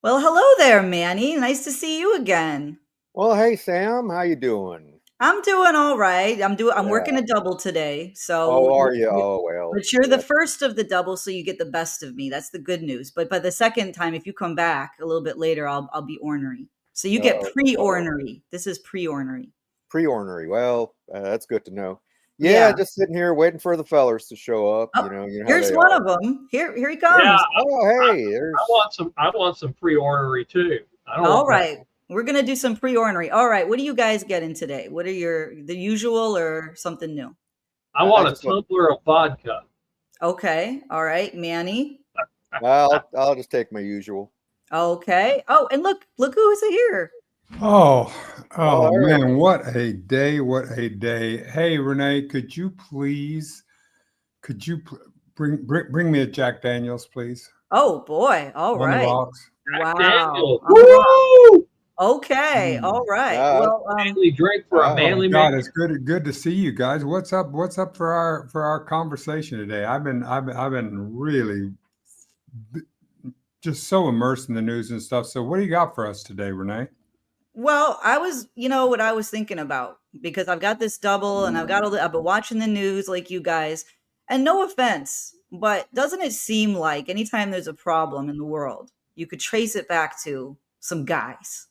Well, hello there, Manny. Nice to see you again. Well, hey Sam, how you doing? I'm doing all right. I'm working Yeah. a double today. So Oh, are you? Oh, well. but you're the Yeah. first of the double, so you get the best of me. That's the good news. But by the second time, if you come back a little bit later, I'll be ornery. So you get Uh-oh. Uh-oh. pre-ornery. This is pre-ornery. Pre-ornery. Well, that's good to know. Yeah, Yeah. just sitting here waiting for the fellers to show up. Oh, You know how here's they one are. of them. Here he Yeah, comes. Oh, I, hey, I there's. want some. I want some pre-ornery too. I don't All want no. right. We're gonna do some pre-ornery. All right. What are you guys getting today? What are the usual or something new? I I want a just want. tumbler of vodka. Okay. All right, Manny. I'll just take my usual. Okay. Oh, and look who's here. Oh, Oh, oh all right. man, what a day, what a day. Hey, Renee, could you bring me a Jack Daniels, please, Oh boy. All on the right. rocks? Jack Wow. Daniels. On the rock. Woo! Okay. Mm. All right. Uh, Well, Manly drink for a uh, Oh manly man. God, it's good to see you guys. What's up for our conversation today? I've been really just so immersed in the news and stuff. So what do you got for us today, Renee? well, you know what I was thinking about because I've got this double and I've been watching the news like you guys. And no offense, but doesn't it seem like anytime there's a problem in the world, you could trace it back to some guys?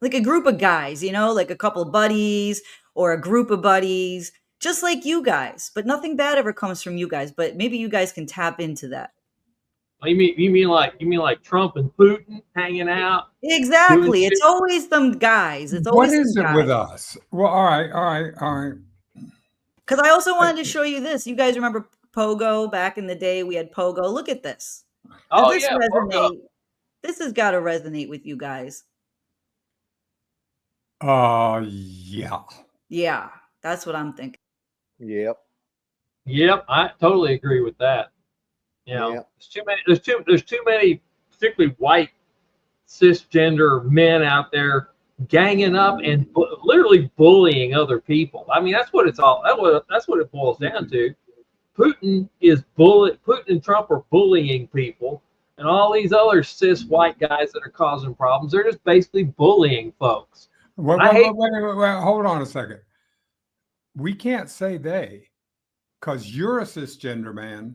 Like a group of guys, like a couple of buddies or a group of buddies, just like you guys. But nothing bad ever comes from you guys. But maybe you guys can tap into that. You mean like Trump and Putin hanging out doing Exactly. It's shit? always them guys. It's What always some is it with guys. us? Well, all right. Because I also I, wanted to show you this. You guys remember Pogo back in the day? We had Pogo. Look at this. Does Oh this yeah, Pogo. resonate? This has got to resonate with you guys. yeah. Yeah, that's what I'm thinking. yep. Yep, I totally agree with that. You know, Yep. there's too many. There's too many, particularly white cisgender men out there ganging up and literally bullying other people. I mean, that's what it's all. That's what it boils down to. Putin and Trump are bullying people, and all these other cis white guys that are causing problems, they're just basically bullying folks. Wait, I wait, hate. wait, wait, wait, wait, hold on a second. We can't say they, because you're a cisgender man.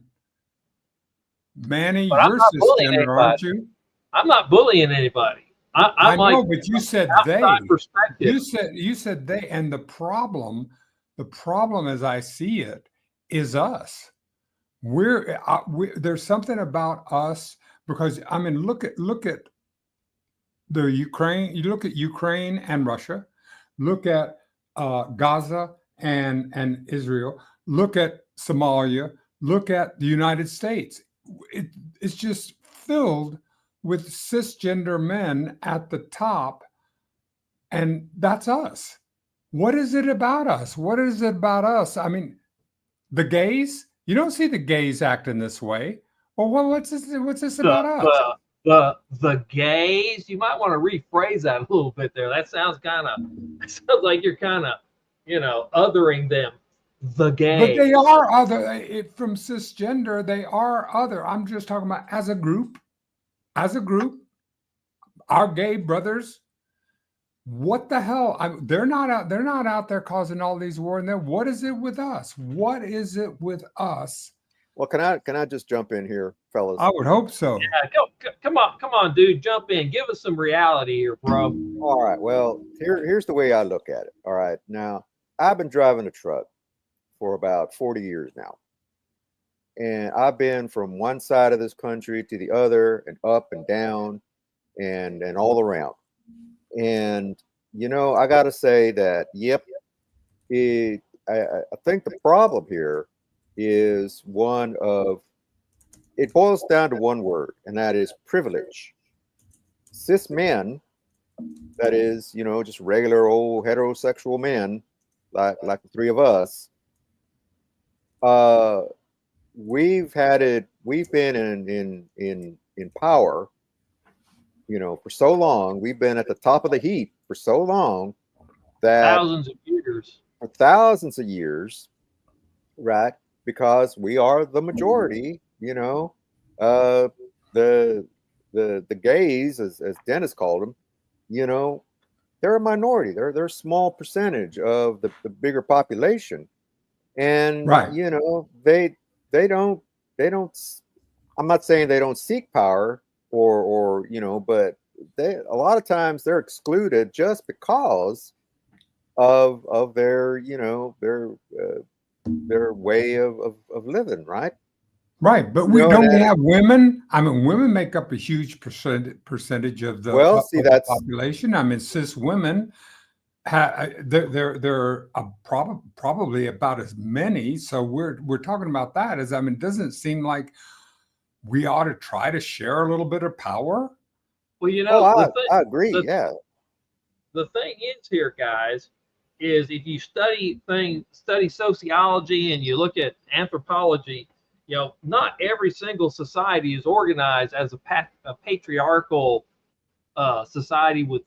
Manny, But I'm you're not bullying cisgender, aren't anybody. you? I'm not bullying anybody. I'm I like know, but you said they. outside perspective. You said they, and the problem as I see it is us. There's something about us because I mean, look at the Ukraine. You look at Ukraine and Russia. Look at Gaza and Israel. Look at Somalia. Look at the United States. It, it's just filled with cisgender men at the top, and that's us. What is it about us? What is it about us? I mean, the gays. You don't see the gays acting this way. Well, what's this? What's this The about us? the the gays. You might want to rephrase that a little bit there. That sounds kind of. It sounds like you're kind of, othering them. The But they gays. are other from cisgender. They are other. I'm just talking about as a group. As a group, our gay brothers. What the hell? They're not out. They're not out there causing all these wars. And then what is it with us? What is it with us? Well, can I just jump in here, fellas? I would hope so. Yeah, come on, dude, jump in. Give us some reality here, bro. All right. Well, here's the way I look at it. All right. Now, I've been driving a truck for about 40 years now. And I've been from one side of this country to the other and up and down and all around. And I got to say that yep, I think the problem here is one of it boils down to one word, and that is privilege. Cis men, that is, just regular old heterosexual men, like the three of us, uh, we've been in power, for so long. We've been at the top of the heap for so long that Thousands of years. for thousands of years, right? Because we are the majority, uh, the the gays, as Dennis called them, you know, they're a minority. They're a small percentage of the bigger population, and Right. you know they don't. I'm not saying they don't seek power or you know, but they a lot of times they're excluded just because of their you know their way of living, right? Right, but You we know, and don't we have women. I mean, women make up a huge percentage of well, see, the that's population. I mean, cis women, they're probably about as many. So we're talking about that. As I mean, doesn't it seem like we ought to try to share a little bit of power? Well, you oh, know, I agree, the yeah. the thing is here, guys, is if you study sociology and you look at anthropology, you know, not every single society is organized as a patriarchal society with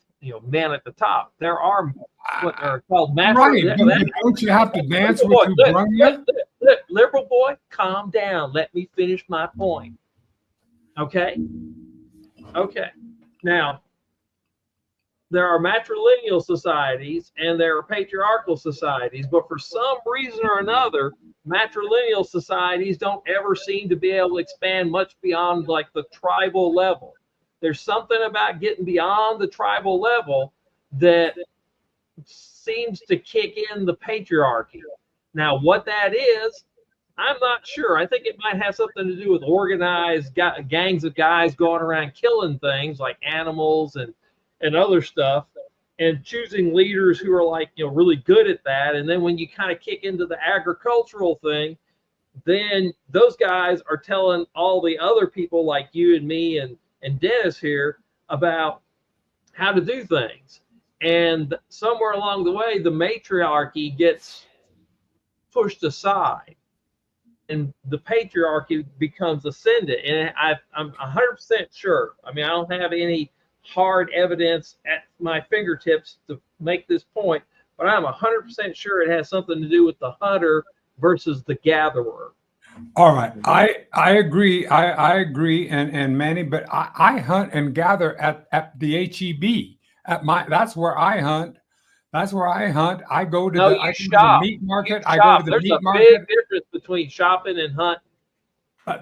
men at the top. There are what Uh, are called right, but don't you have to dance liberal with boy. who brung you? Liberal boy, calm down. Let me finish my point. Okay. Okay. Now, there are matrilineal societies and there are patriarchal societies, but for some reason or another, matrilineal societies don't ever seem to be able to expand much beyond like the tribal level. There's something about getting beyond the tribal level that seems to kick in the patriarchy. Now, what that is, I'm not sure. I think it might have something to do with organized gangs of guys going around killing things like animals and other stuff, and choosing leaders who are like really good at that. And then when you kind of kick into the agricultural thing, then those guys are telling all the other people like you and me and Dennis here about how to do things. And somewhere along the way, the matriarchy gets pushed aside and the patriarchy becomes ascendant. And I'm 100% sure. I mean, I don't have any hard evidence at my fingertips to make this point, but I'm 100% sure it has something to do with the hunter versus the gatherer. All right, I agree. I agree, and Manny, but I hunt and gather at the HEB. That's where I hunt. That's where I hunt. No, I you go to the shop. meat You market. I go to shop. the There's meat a big market. difference between shopping and hunting.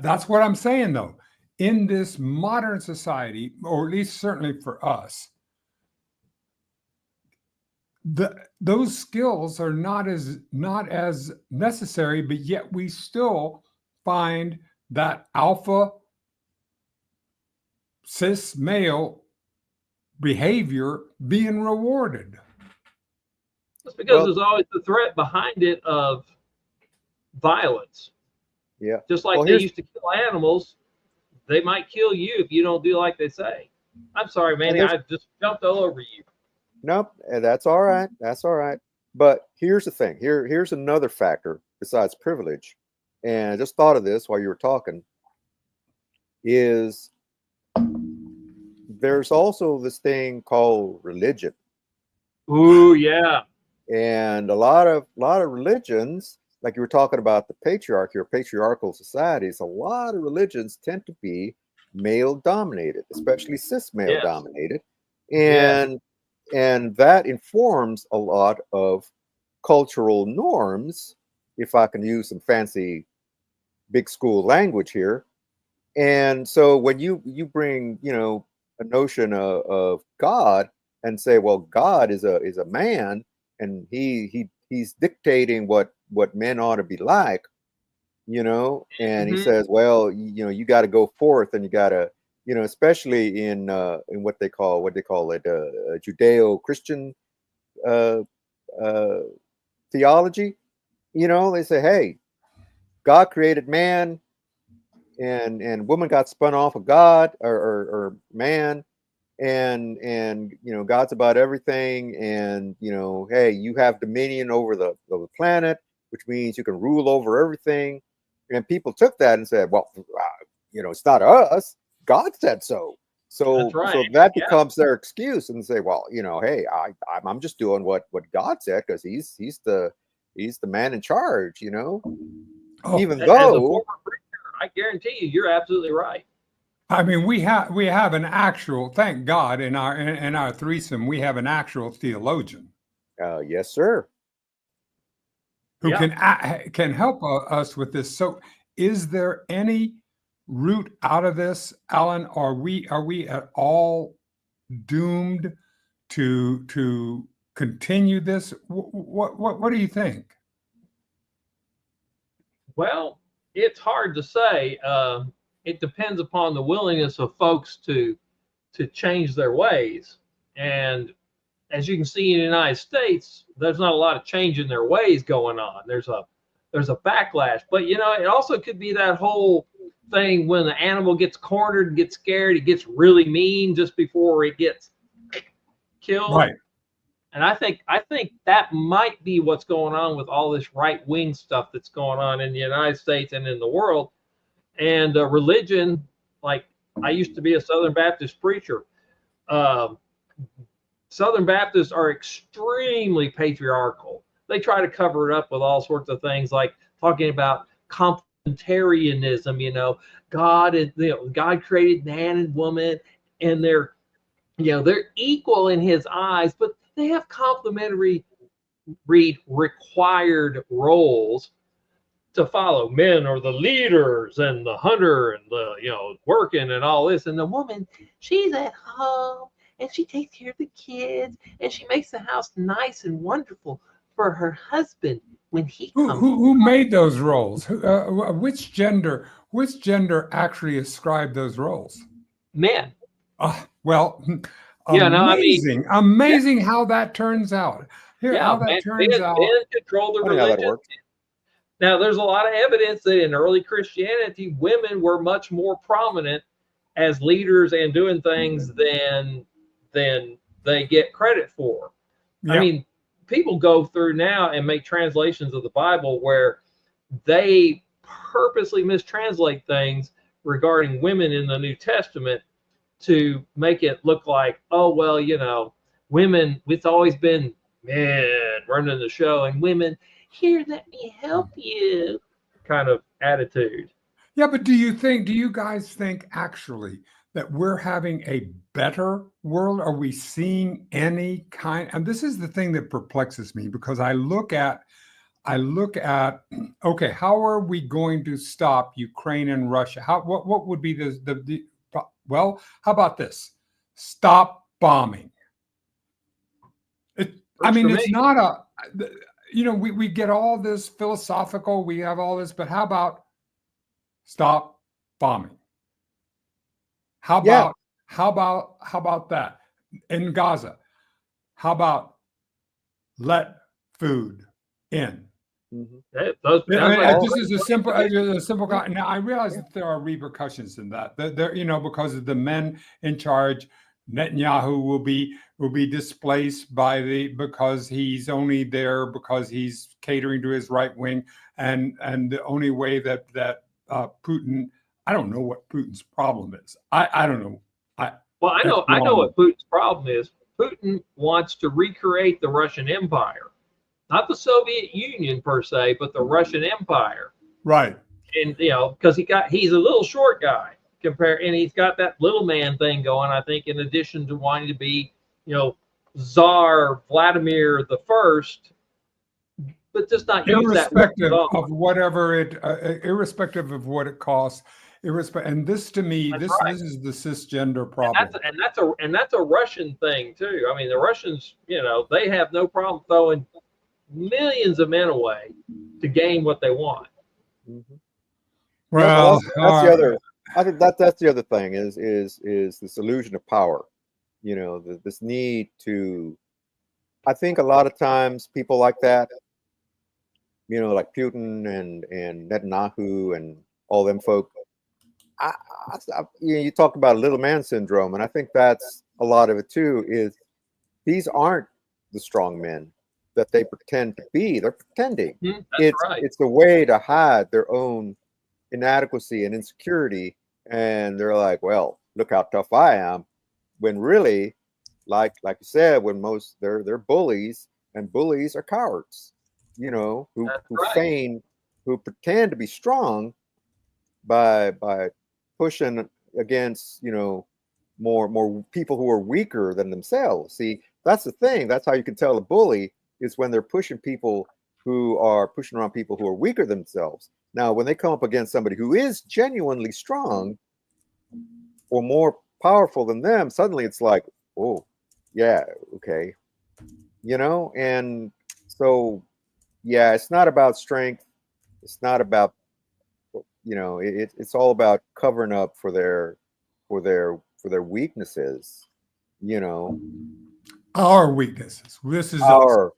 That's what I'm saying, though. In this modern society, or at least certainly for us, those skills are not as necessary, but yet we still find that alpha cis male behavior being rewarded. That's because Well, there's always the threat behind it of violence. yeah. Just like Well, they here's used to kill animals, they might kill you if you don't do like they say. I'm sorry, and Manny, there's I just jumped all over you. nope, that's all right. That's all right. But here's the thing. Here's another factor besides privilege. And I just thought of this while you were talking. Is there's also this thing called religion, Ooh, yeah. and a lot of religions, like you were talking about the patriarchy or patriarchal societies, a lot of religions tend to be male dominated, especially cis male Yes. dominated, Yes. and that informs a lot of cultural norms, if I can use some fancy big school language here. And so when you bring a notion of God and say, well, God is a man, and he's dictating what men ought to be like, and he Hmm. says, well, you got to go forth, and you got to, especially in what they call it, Judeo-Christian uh, uh, theology. They say, hey, God created man, and woman got spun off of God or man, and God's about everything, and hey, you have dominion over the planet, which means you can rule over everything. And people took that and said, well, it's not us, God said so. That's So right. that Yeah. becomes their excuse, and say, well, hey, I'm just doing what God said, because he's the man in charge, Oh, even As a though former preacher, I guarantee you, you're absolutely right. I mean, we have an actual, thank God, in our threesome, we have an actual theologian Yes, sir. who Yeah. can help us with this. So, is there any route out of this, Alan? Are we at all doomed to continue this? What do you think? Well, it's hard to say. It depends upon the willingness of folks to change their ways. And as you can see in the United States, there's not a lot of change in their ways going on. There's a backlash. But you know, it also could be that whole thing when the animal gets cornered and gets scared, it gets really mean just before it gets killed. Right. And I think that might be what's going on with all this right wing stuff that's going on in the United States and in the world. And religion, like I used to be a Southern Baptist preacher. Um, Southern Baptists are extremely patriarchal. They try to cover it up with all sorts of things, like talking about complementarianism. You know, God created man and woman, and they're equal in His eyes, but they have complementary required roles to follow. Men are the leaders and the hunter and the working and all this, and the woman, she's at home and she takes care of the kids and she makes the house nice and wonderful for her husband when he comes. Who made those roles? Which gender actually ascribed those roles? Men. Well, Yeah, no, I mean, amazing how that turns out. How that men turns out. control the Funny how that religion. works. Now, there's a lot of evidence that in early Christianity, women were much more prominent as leaders and doing things than they get credit for. Yeah. I mean, people go through now and make translations of the Bible where they purposely mistranslate things regarding women in the New Testament to make it look like, oh, well, women, it's always been men running the show, and women, here, let me help you kind of attitude. Yeah, but do you guys think actually that we're having a better world? Are we seeing any kind? And this is the thing that perplexes me, because I look at, okay, how are we going to stop Ukraine and Russia? What would be well, how about this? Stop bombing. I mean, it's not we get all this philosophical, we have all this, but how about stop bombing? How about that in Gaza? How about let food in? Mm-hmm. This is a simple. Now I realize that there are repercussions in that. There, because of the men in charge, Netanyahu will be displaced because he's only there because he's catering to his right wing, and the only way that Putin. I don't know what Putin's problem is. I don't know. I know what Putin's problem is. Putin wants to recreate the Russian Empire. Not the Soviet Union per se, but the Russian Empire. Right. And because he's a little short guy and he's got that little man thing going, I think, in addition to wanting to be, Tsar Vladimir the First, but just not irrespective of whatever irrespective of what it costs. And this, to me, this is the cisgender problem. And that's a Russian thing too. I mean, the Russians, they have no problem throwing millions of men away to gain what they want. Mm-hmm. Well, that's the other. I think that's the other thing is this illusion of power. This need to. I think a lot of times people like that, like Putin and Netanyahu and all them folk. You talked about little man syndrome, and I think that's a lot of it too. Is these aren't the strong men that they pretend to be. They're pretending. It's a way to hide their own inadequacy and insecurity, and they're like, well, look how tough I am, when really, like you said, when most they're bullies, and bullies are cowards, who feign, who pretend to be strong by pushing against, you know, more people who are weaker than themselves. See, that's the thing. That's how you can tell a bully is when they're pushing people who are pushing around people who are weaker than themselves. Now, when they come up against somebody who is genuinely strong or more powerful than them, suddenly it's like, oh, yeah, okay, you know. And so, yeah, it's not about strength. It's not about, you know, it's all about covering up for their weaknesses, you know. Our weaknesses. This is Our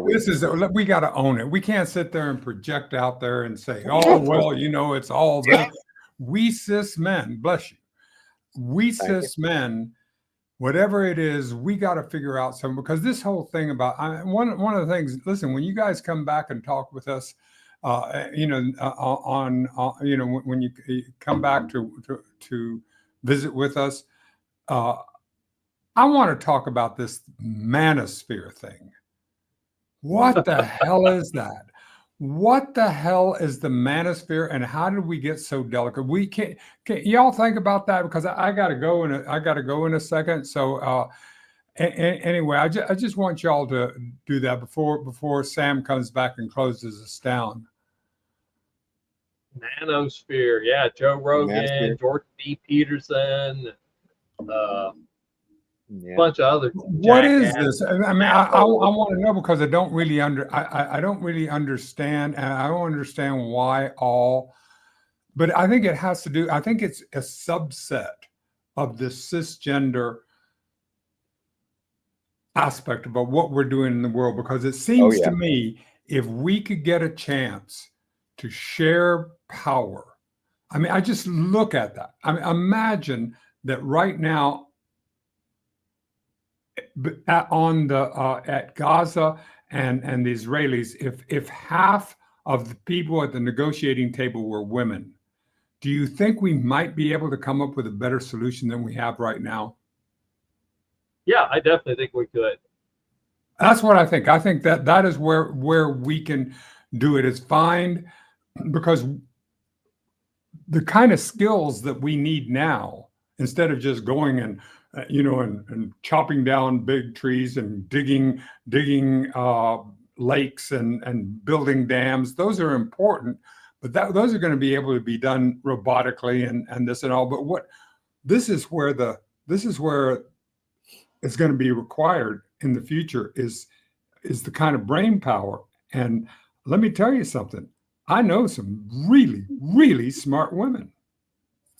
this weaknesses. is we got to own it. We can't sit there and project out there and say, "Oh well, you know, it's all this." We cis men, bless you. We cis men, whatever it is, we got to figure out something, because this whole thing about one of the things. Listen, when you guys come back and talk with us, you know, you know, when you come back to visit with us, I want to talk about this manosphere thing. What the hell is that? What the hell is the manosphere, and how did we get so delicate? We can't y'all think about that, because I got to go in a second. So anyway, I just want y'all to do that before Sam comes back and closes us down. Manosphere, yeah, Joe Rogan, Manosphere. Jordan B. Peterson, Yeah. bunch of other. What is this? I mean, I want to know, because I don't really understand, and I don't understand why all. But I think it has to do. I think it's a subset of the cisgender aspect about what we're doing in the world, because it seems to me, if we could get a chance to share power, I mean, I just look at that. I mean, imagine that right now at Gaza and the Israelis, if half of the people at the negotiating table were women, do you think we might be able to come up with a better solution than we have right now? Yeah, I definitely think we could. That's what I think. I think that is where we can do it, is find, because the kind of skills that we need now, instead of just going and you know, and chopping down big trees and digging lakes and building dams, those are important, but those are going to be able to be done robotically and this and all. But this is where it's going to be required in the future is the kind of brain power. And let me tell you something. I know some really, really smart women.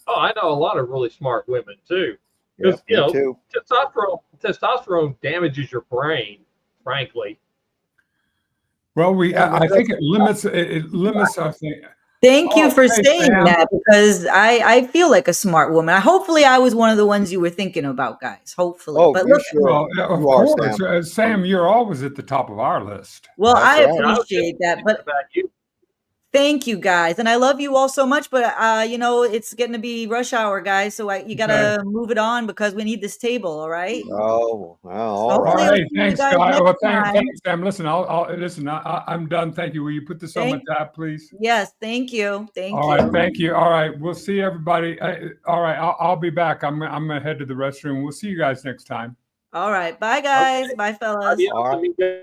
Oh, I know a lot of really smart women too. Yeah, Because, you know, too. testosterone damages your brain, frankly. Well, I think it limits our thing. Thank you for saying Sam. that, because I feel like a smart woman. Hopefully I was one of the ones you were thinking about, guys. Hopefully. Oh, but you look, sure. Well, of You are, course, Sam. Sam, you're always at the top of our list. well, That's I right. appreciate that, but About you. thank you guys. And I love you all so much, but you know, it's getting to be rush hour, guys. So you gotta move it on, because we need this table, all right? Oh, well, all Hopefully right. All I'll right, see you thanks, guys guys. next Well, time. thanks, Sam. Listen, listen. I'm done. Thank you. Will you put this on my tab, please? Yes, thank you. Thank All you. right, thank you. All right, we'll see everybody. All right, I'll be back. I'm gonna head to the restroom. We'll see you guys next time. All right. Bye, guys. Okay. Bye, fellas. Adios, All right. amigos.